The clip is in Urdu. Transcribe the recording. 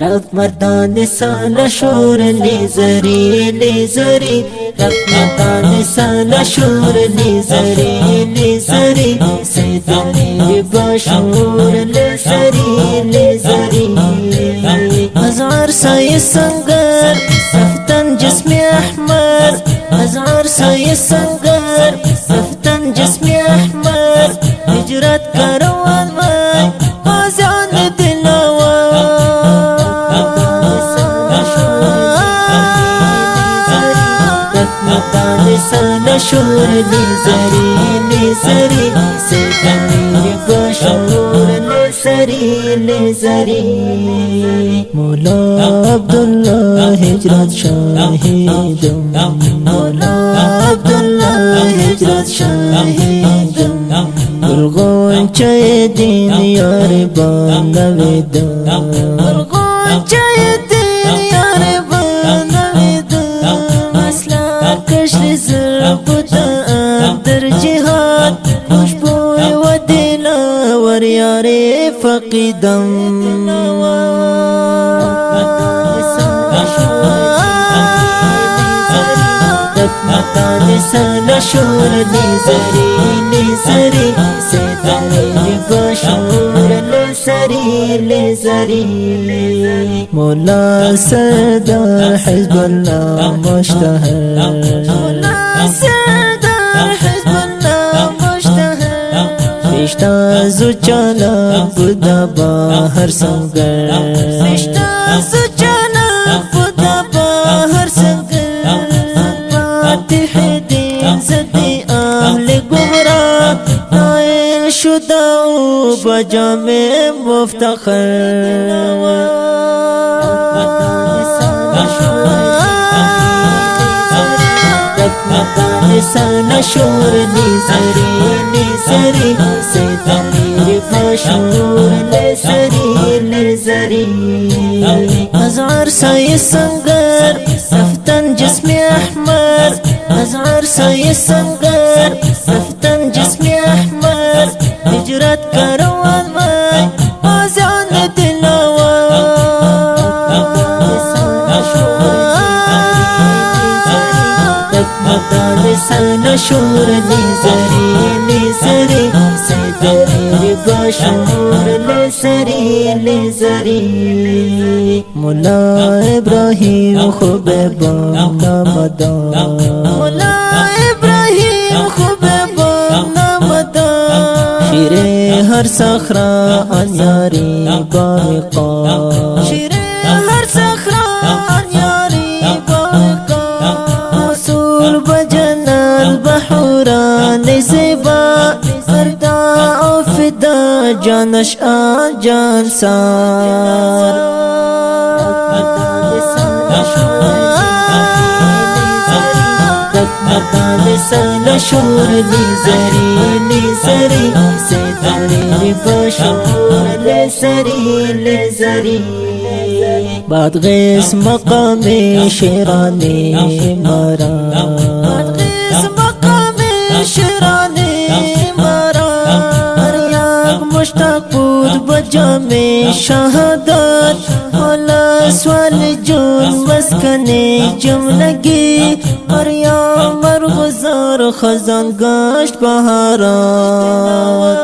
رفت مردان سال شور لیزری لیزری رفت مردان سال شور لیزری لیزری سیدانی باشور لیزری لیزری از عرصای سنگر رفتن جسم احمر از عرصای سنگر رفتن جسم احمر هجرت کروان من آزان سال شور لیزری لیزری سیدانی باشور لیزری لیزری مولا عبدالله هجرت شاهدم مولا عبدالله هجرت شاهدم گلگون چای دین یار بانویدم گلگون چای دین یار بانویدم اصلا کشل زر بودم در جهاد خوشبوی و دلاور یار فقیدم سال شور لیزری لیزری سیدانی باشور لیزری لیزری مولا سردار حزب الله مشتهر مولا سردار حزب الله مشتهر رشتہ زو چالا بودا باہر سنگر رشتہ زو چالا بودا باہر سنگر فاتح دین زدی اہل گمراہ نائل شدہ بجام مفتخر سال شور لیزری لیزری سیدانی باشور لیزری لیزری از عرصای سنگر رفتن جسم احمر از عرصای سنگر رفتن جسم احمر هجرت کروان من آزان سال شور لیزری لیزری سیدانی باشور لیزری لیزری مولا ابراهیم خوب بام نامدان مولا ابراهیم خوب بام نامدان شیر هر صخره آن یاری باقا شیر هر صخره آن یاری باقا حصول بجنال بحوران زیبا فردا و فدا جانش جان سار سال شور لیزری لیزری سیدانی باشور لیزری لیزری بعد غیس مقام شیرانی مرا بعد غیس مقام شیرانی مرا هر یک مشتاق بود بجام شهادت مولا سوال جون مسکن جملگی هر یا مرغزار خزان گشت بهارات